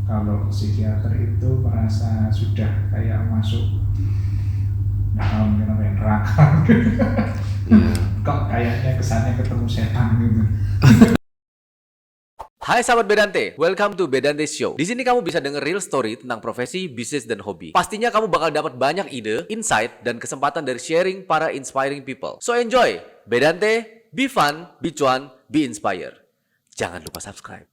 Kalau psikiater itu merasa sudah kayak masuk neraka. Kok kayaknya kesannya ketemu setan gitu. Hai sahabat Bedante, welcome to Bedante Show. Di sini kamu bisa denger real story tentang profesi, bisnis, dan hobi. Pastinya kamu bakal dapat banyak ide, insight, dan kesempatan dari sharing para inspiring people. So enjoy, Bedante, be fun, be cuan, be inspired. Jangan lupa subscribe.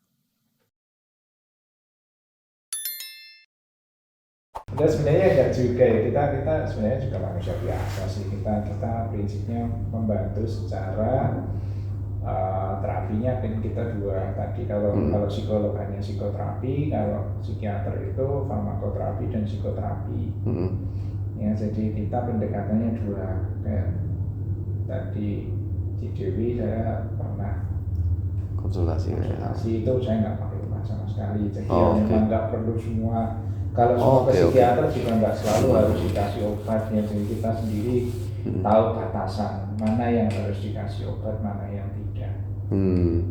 Dan sebenarnya enggak juga ya, kita sebenarnya juga manusia biasa sih. Kita prinsipnya membantu secara terapinya kan kita dua tadi. Kalau psikolog hanya psikoterapi, kalau psikiater itu farmakoterapi dan psikoterapi. Ya, jadi kita pendekatannya dua. Kayak tadi Ci Dewi saya pernah konsultasi itu saya nggak pakai obat sama sekali. Jadi memang nggak perlu semua. Kalau semua psikiater juga nggak selalu harus dikasih obatnya. Jadi kita sendiri tahu batasan mana yang harus dikasih obat, mana yang tidak.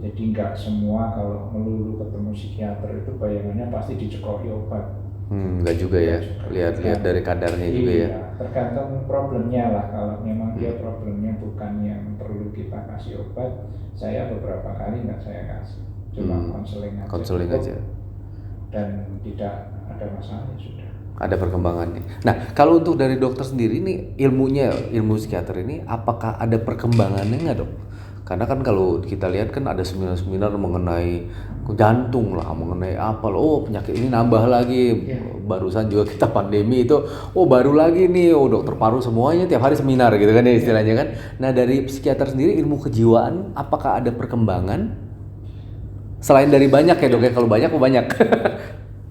Jadi nggak semua kalau melulu ketemu psikiater itu bayangannya pasti dicekoki obat. Nggak juga ya, lihat dari kadarnya juga ya. Tergantung problemnya lah. Kalau memang dia problemnya bukan yang perlu kita kasih obat, saya beberapa kali nggak saya kasih, cuma konseling aja. Dan tidak ada masalah ya sudah. Ada perkembangannya. Nah, kalau untuk dari dokter sendiri nih ilmu psikiater ini, apakah ada perkembangannya nggak dok? Karena kan kalau kita lihat kan ada seminar-seminar mengenai jantung lah, mengenai apa loh, penyakit ini nambah lagi. Barusan juga kita pandemi itu, baru lagi nih, dokter paru semuanya tiap hari seminar gitu kan ya istilahnya kan. Nah dari psikiater sendiri ilmu kejiwaan, apakah ada perkembangan? Selain dari banyak ya dok ya, kalau banyak banyak.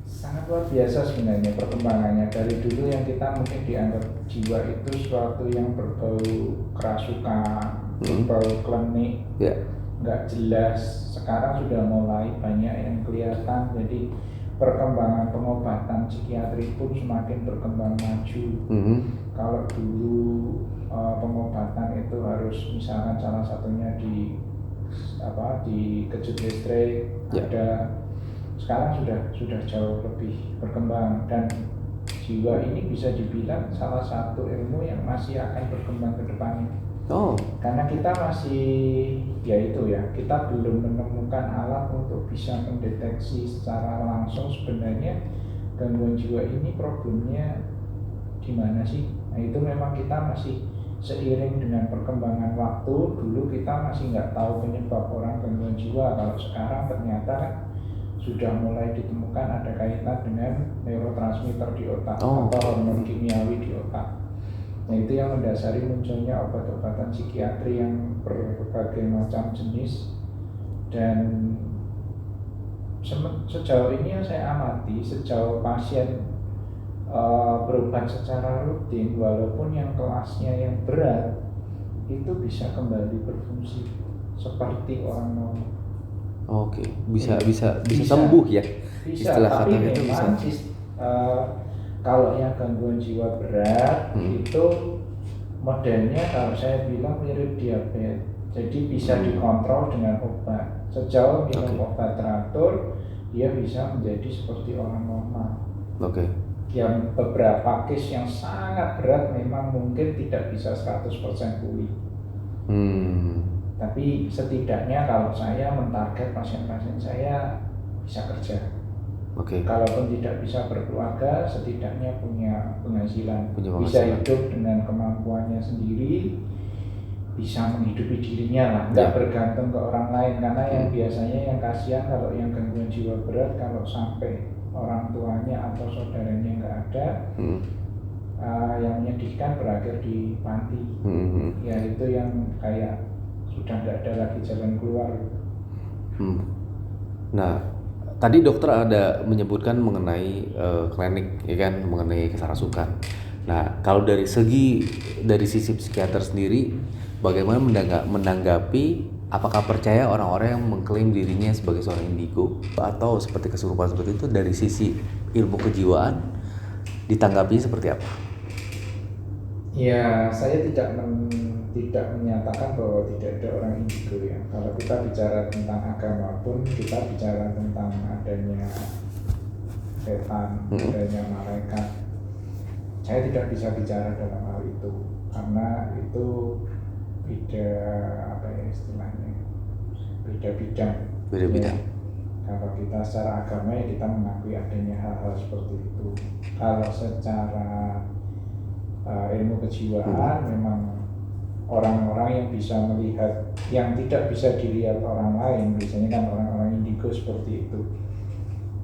Sangat luar biasa sebenarnya perkembangannya. Dari dulu yang kita mungkin dianggap jiwa itu suatu yang berbau kerasukan, berbau klinik, nggak jelas. Sekarang sudah mulai banyak yang kelihatan. Jadi perkembangan pengobatan psikiatri pun semakin berkembang maju. Kalau dulu pengobatan itu harus misalkan salah satunya di kejut listrik, ada. Sekarang sudah jauh lebih berkembang, dan jiwa ini bisa dibilang salah satu ilmu yang masih akan berkembang ke depannya. Karena kita masih kita belum menemukan alat untuk bisa mendeteksi secara langsung sebenarnya gangguan jiwa ini problemnya di mana sih. Nah itu memang kita masih seiring dengan perkembangan waktu. Dulu kita masih nggak tahu penyebab orang gangguan jiwa. Kalau sekarang ternyata sudah mulai ditemukan ada kaitan dengan neurotransmitter di otak atau hormon kimiawi di otak. Nah itu yang mendasari munculnya obat-obatan psikiatri yang berbagai macam jenis. Dan sejauh ini yang saya amati, sejauh pasien berobat secara rutin, walaupun yang kelasnya yang berat, itu bisa kembali berfungsi seperti orang normal. Bisa sembuh ya. Bisa, tapi memang kalau yang gangguan jiwa berat itu modelnya kalau saya bilang mirip diabetes. Jadi bisa dikontrol dengan obat. Sejauh minum obat teratur, dia bisa menjadi seperti orang normal. Yang beberapa case yang sangat berat memang mungkin tidak bisa 100% pulih. Tapi setidaknya kalau saya mentarget pasien-pasien saya bisa kerja. Kalaupun tidak bisa berkeluarga, setidaknya punya penghasilan. Bisa hidup dengan kemampuannya sendiri, bisa menghidupi dirinya lah, nggak bergantung ke orang lain. Karena yang biasanya yang kasihan kalau yang gangguan jiwa berat, kalau sampai orang tuanya atau saudaranya nggak ada, yang menyedihkan berakhir di panti. Ya itu yang kayak sudah nggak ada lagi jalan keluar. Nah, tadi dokter ada menyebutkan mengenai klinik, ya kan, mengenai kerasukan. Nah, kalau dari sisi psikiater sendiri, bagaimana menanggapi? Apakah percaya orang-orang yang mengklaim dirinya sebagai seorang indigo atau seperti kesurupan seperti itu dari sisi ilmu kejiwaan ditanggapi seperti apa? Ya, saya tidak menyatakan bahwa tidak ada orang indigo ya. Kalau kita bicara tentang agama pun, kita bicara tentang adanya setan, adanya malaikat. Saya tidak bisa bicara dalam hal itu karena itu beda apa ya istilahnya, beda bidang. Ya, kalau kita secara agama ya kita mengakui adanya hal-hal seperti itu. Kalau secara ilmu kejiwaan memang orang-orang yang bisa melihat yang tidak bisa dilihat orang lain, biasanya kan orang-orang indigo seperti itu,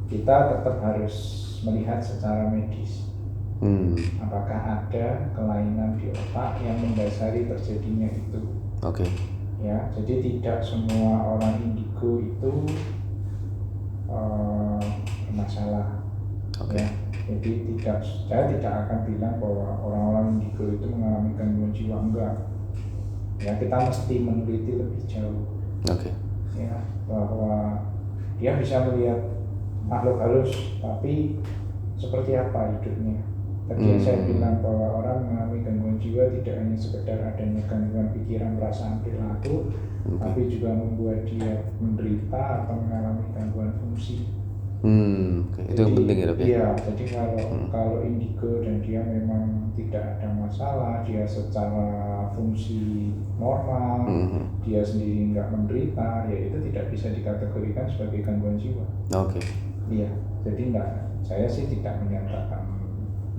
kita tetap harus melihat secara medis. Apakah ada kelainan di otak yang mendasari terjadinya itu? Ya, jadi tidak semua orang indigo itu bermasalah. Ya, jadi saya tidak akan bilang bahwa orang-orang indigo itu mengalami gangguan jiwa, enggak. Ya, kita mesti meneliti lebih jauh. Ya, bahwa dia bisa melihat makhluk halus, tapi seperti apa hidupnya. Tadi saya bilang bahwa orang mengalami gangguan jiwa tidak hanya sekedar adanya gangguan pikiran, perasaan, perilaku, tapi juga membuat dia menderita atau mengalami gangguan fungsi. Itu yang penting ya dok ya? Iya, jadi kalau indigo dan dia memang tidak ada masalah, dia secara fungsi normal, dia sendiri nggak menderita, ya itu tidak bisa dikategorikan sebagai gangguan jiwa. Iya, jadi saya sih tidak menyatakan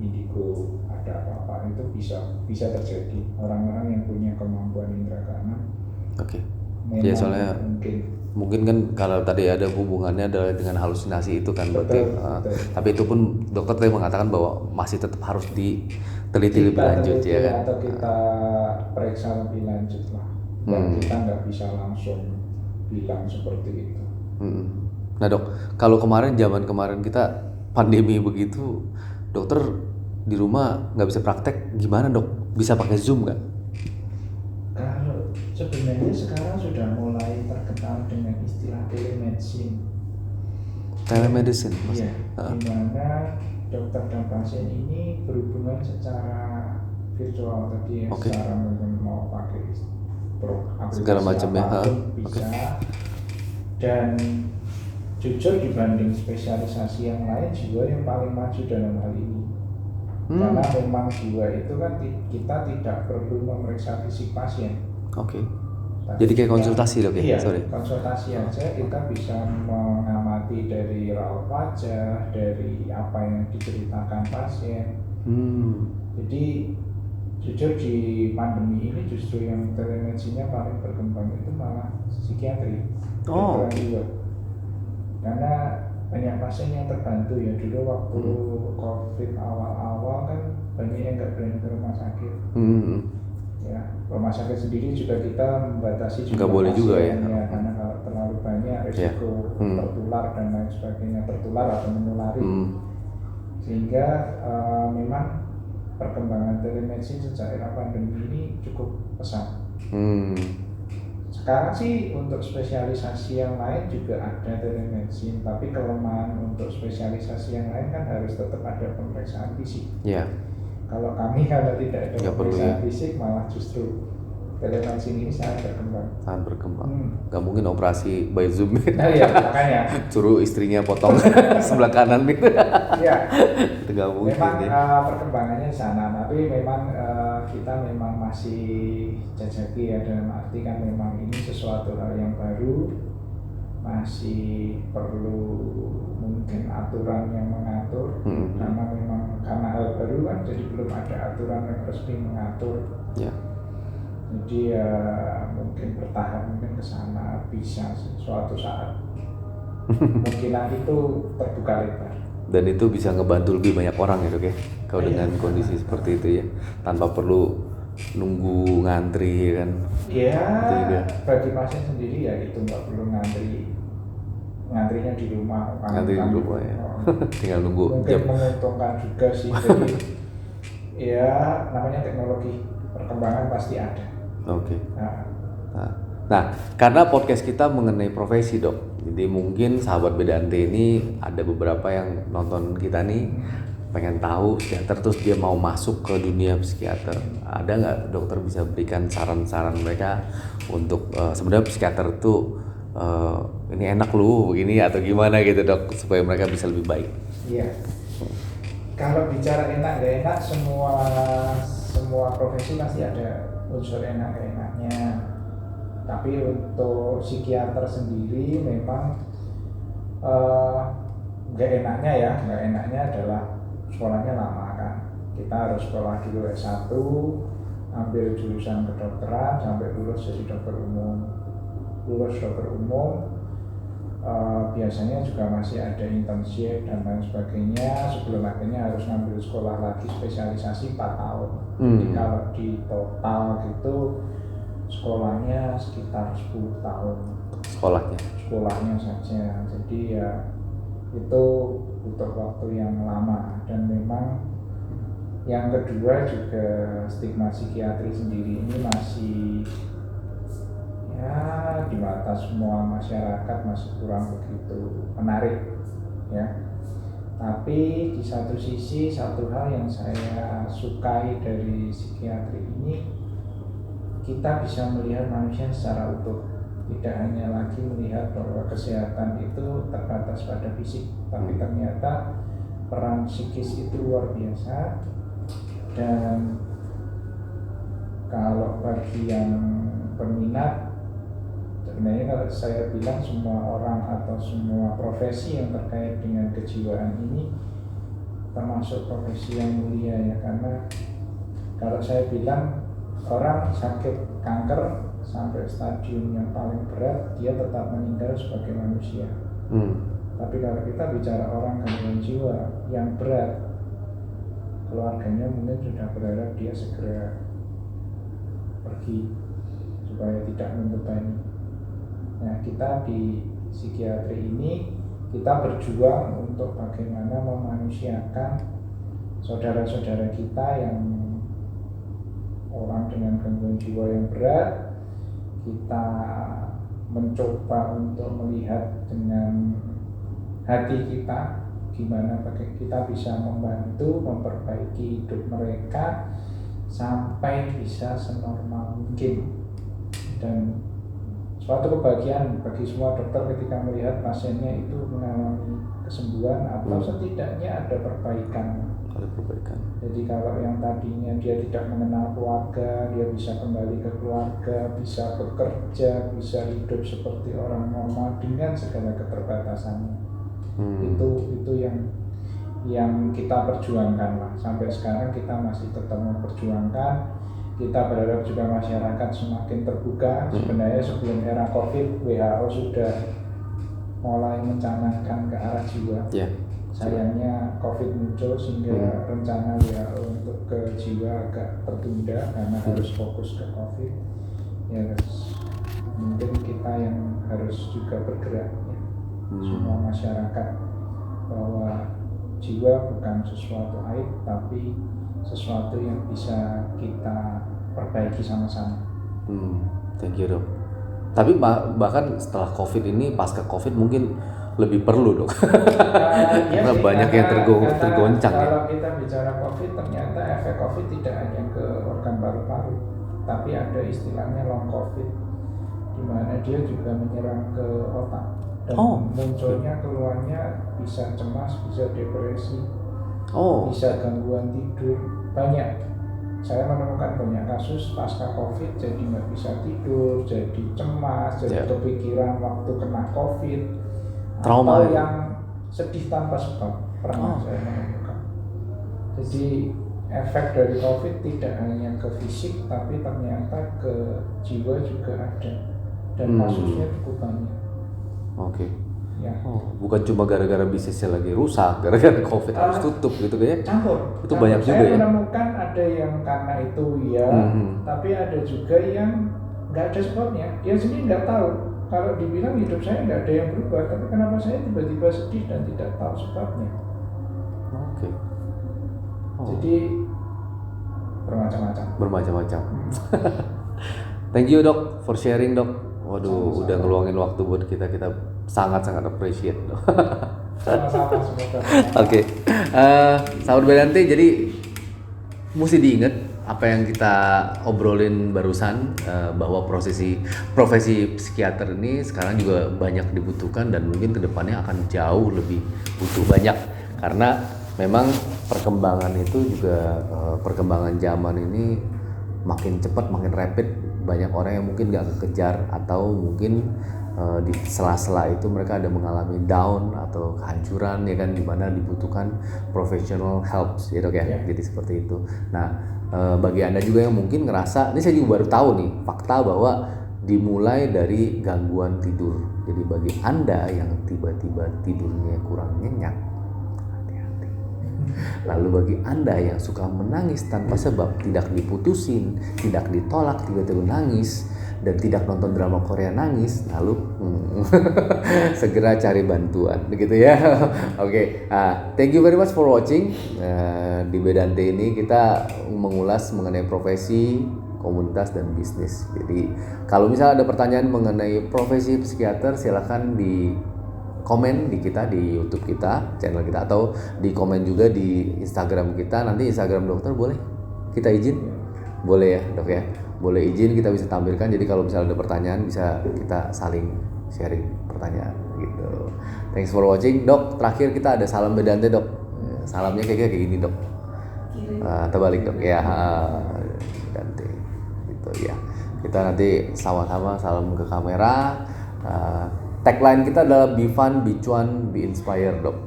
indigo ada apa-apa, itu bisa terjadi. Orang-orang yang punya kemampuan indera keenam. Ya soalnya mungkin kan kalau tadi ada hubungannya dengan halusinasi itu kan berarti. Tapi itu pun dokter tadi mengatakan bahwa masih tetap harus diteliti lebih lanjut ya kan. Atau kita periksa lebih lanjut lah. Dan kita nggak bisa langsung bilang seperti itu. Nah dok, kalau zaman kemarin kita pandemi begitu, dokter di rumah nggak bisa praktek, gimana dok? Bisa pakai Zoom nggak? Kalau sebenarnya sekarang sudah mulai terkenal dengan istilah telemedicine. Telemedicine? Iya, di mana dokter dan pasien ini berhubungan secara virtual tadi ya, secara mungkin mau pakai aplikasi segala macam ya. Bisa. Dan jujur dibanding spesialisasi yang lain, jiwa yang paling maju dalam hal ini. Karena memang jiwa itu kan kita tidak perlu memeriksa fisik pasien. Jadi kayak konsultasi dok ya? Iya, konsultasi aja kita bisa mengamati dari raut wajah, dari apa yang diceritakan pasien. Jadi jujur di pandemi ini justru yang telemedicine-nya paling berkembang itu malah psikiatri. Karena banyak pasien yang terbantu ya. Dulu waktu COVID awal-awal kan banyak yang nggak berani ke rumah sakit. Ya, rumah sakit sendiri juga kita membatasi juga. Nggak boleh juga ya. Karena kalau terlalu banyak risiko tertular dan lain sebagainya, tertular atau menulari. Sehingga memang perkembangan telemedicine sejak era pandemi ini cukup pesat. Sekarang sih untuk spesialisasi yang lain juga ada telemedicine, tapi kelemahan untuk spesialisasi yang lain kan harus tetap ada pemeriksaan fisik. Kalau kami kalau tidak ada pemeriksaan fisik malah justru telemedicine ini sangat berkembang. Gak mungkin operasi by Zoom. Iya, makanya suruh istrinya potong sebelah kanan gitu. Iya. Itu gak mungkin. Memang perkembangannya di sana, tapi memang kita memang masih jajaki ya, dalam arti kan memang ini sesuatu hal yang baru, masih perlu mungkin aturan yang mengatur. Karena hal baru kan, jadi belum ada aturan yang resmi mengatur. Jadi ya mungkin bertahap mungkin ke sana bisa suatu saat. Kemungkinan itu terbuka lebar. Dan itu bisa ngebantu lebih banyak orang ya dok ya, kalau dengan kondisi seperti itu ya, tanpa perlu nunggu ngantri kan. Bagi pasien sendiri ya itu nggak perlu ngantrinya di rumah. Ngantri di rumah ya. Tinggal nunggu mungkin jam. Menguntungkan juga sih. Jadi ya namanya teknologi, perkembangan pasti ada. Nah, karena podcast kita mengenai profesi dok, jadi mungkin sahabat Bedante ini ada beberapa yang nonton kita nih pengen tahu psikiater, terus dia mau masuk ke dunia psikiater. Ada nggak dokter bisa berikan saran-saran mereka untuk sebenarnya psikiater itu ini enak lu begini atau gimana gitu dok, supaya mereka bisa lebih baik? Iya. Kalau bicara enak gak enak, semua profesi pasti ada unsur enak gak enaknya. Tapi untuk psikiater sendiri memang gak enaknya adalah sekolahnya lama kan. Kita harus sekolah dulu S1, ambil jurusan kedokteran sampai lulus jadi dokter umum. Lulus dokter umum biasanya juga masih ada internship dan lain sebagainya sebelum akhirnya harus ngambil sekolah lagi spesialisasi 4 tahun. Jadi kalau di total gitu sekolahnya sekitar 10 tahun sekolahnya saja. Jadi ya itu butuh waktu yang lama. Dan memang yang kedua juga stigma psikiatri sendiri ini masih ya di mata semua masyarakat masih kurang begitu menarik ya. Tapi di satu sisi, satu hal yang saya sukai dari psikiatri ini, kita bisa melihat manusia secara utuh. Tidak hanya lagi melihat bahwa kesehatan itu terbatas pada fisik, tapi ternyata peran psikis itu luar biasa. Dan kalau bagi yang peminat, sebenarnya kalau saya bilang semua orang atau semua profesi yang terkait dengan kejiwaan ini termasuk profesi yang mulia ya. Karena kalau saya bilang orang sakit kanker sampai stadium yang paling berat dia tetap meninggal sebagai manusia. Tapi kalau kita bicara orang gangguan jiwa yang berat, keluarganya mungkin sudah berharap dia segera pergi supaya tidak membebani. Nah, kita di psikiatri ini kita berjuang untuk bagaimana memanusiakan saudara-saudara kita yang orang dengan gangguan jiwa yang berat. Kita mencoba untuk melihat dengan hati kita gimana kita bisa membantu memperbaiki hidup mereka sampai bisa senormal mungkin. Dan suatu kebahagiaan bagi semua dokter ketika melihat pasiennya itu mengalami kesembuhan atau setidaknya ada perbaikan. Jadi kalau yang tadinya dia tidak mengenal keluarga, dia bisa kembali ke keluarga, bisa bekerja, bisa hidup seperti orang normal dengan segala keterbatasannya. Itu yang kita perjuangkan lah. Sampai sekarang kita masih tetap memperjuangkan. Kita berharap juga masyarakat semakin terbuka. Sebenarnya sebelum era COVID, WHO sudah mulai mencanangkan ke arah jiwa. Sayangnya COVID muncul sehingga rencana WHO untuk ke jiwa agak tertunda karena harus fokus ke COVID. Ya, mungkin kita yang harus juga bergerak ya. Semua masyarakat bahwa jiwa bukan sesuatu aib, tapi sesuatu yang bisa kita perbaiki sama-sama. Thank you dok. Tapi bahkan setelah COVID ini, pasca COVID mungkin lebih perlu dok. Karena banyak yang tergoncang. Kalau kita bicara COVID, ternyata efek COVID tidak hanya ke organ paru-paru, tapi ada istilahnya long COVID, di mana dia juga menyerang ke otak dan munculnya keluarnya bisa cemas, bisa depresi, bisa gangguan tidur. Banyak. Saya menemukan banyak kasus pasca COVID jadi nggak bisa tidur, jadi cemas, jadi kepikiran waktu kena COVID, trauma atau yang sedih tanpa sebab. Pernah saya menemukan. Jadi efek dari COVID tidak hanya ke fisik, tapi ternyata ke jiwa juga ada, dan kasusnya cukup banyak. Ya. Bukan cuma gara-gara bisnisnya lagi rusak, gara-gara COVID harus tutup gitu kayaknya. Itu banyak juga ya. Saya menemukan ada yang karena itu ya, tapi ada juga yang nggak ada sebabnya. Dia sendiri nggak tahu. Kalau dibilang hidup saya nggak ada yang berubah, tapi kenapa saya tiba-tiba sedih dan tidak tahu sebabnya. Jadi bermacam-macam. Thank you dok for sharing dok. Waduh, udah ngeluangin waktu buat kita sangat-sangat appreciate dok. Sama-sama semoga. Oke, sahabat Bedanti, jadi mesti diingat apa yang kita obrolin barusan, bahwa profesi psikiater ini sekarang juga banyak dibutuhkan dan mungkin kedepannya akan jauh lebih butuh banyak, Karena memang perkembangan itu juga perkembangan zaman ini makin cepat, makin rapid. Banyak orang yang mungkin gak kekejar atau mungkin di sela-sela itu mereka ada mengalami down atau kehancuran ya kan, dimana dibutuhkan professional help gitu kan. Jadi seperti itu. Nah bagi Anda juga yang mungkin ngerasa, ini saya juga baru tahu nih fakta bahwa dimulai dari gangguan tidur. Jadi bagi Anda yang tiba-tiba tidurnya kurang nyenyak, hati-hati. Lalu bagi Anda yang suka menangis tanpa sebab, tidak diputusin, tidak ditolak, tiba-tiba nangis, dan tidak nonton drama Korea nangis, lalu segera cari bantuan, begitu ya. Oke, thank you very much for watching. Di Bedante ini kita mengulas mengenai profesi, komunitas, dan bisnis. Jadi kalau misalnya ada pertanyaan mengenai profesi psikiater, silakan di komen di kita di YouTube kita, channel kita, atau di komen juga di Instagram kita. Nanti Instagram dokter boleh kita izin? Boleh ya dok ya? Boleh izin, kita bisa tampilkan. Jadi kalau misalnya ada pertanyaan bisa kita saling sharing pertanyaan gitu. Thanks for watching dok. Terakhir kita ada salam Bedante dok. Salamnya kayak gini dok. Terbalik dok ya. Bedante gitu ya. Kita nanti sama-sama salam ke kamera. Tagline kita adalah be fun, be cuan, be inspired dok.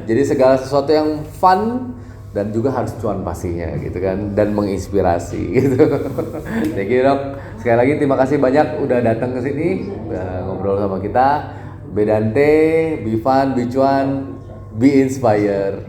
Jadi segala sesuatu yang fun dan juga harus cuan pastinya gitu kan, dan menginspirasi gitu. Thank you dok. Sekali lagi terima kasih banyak udah datang ke sini, udah ngobrol sama kita. Bedante, be fun, be cuan, be inspired.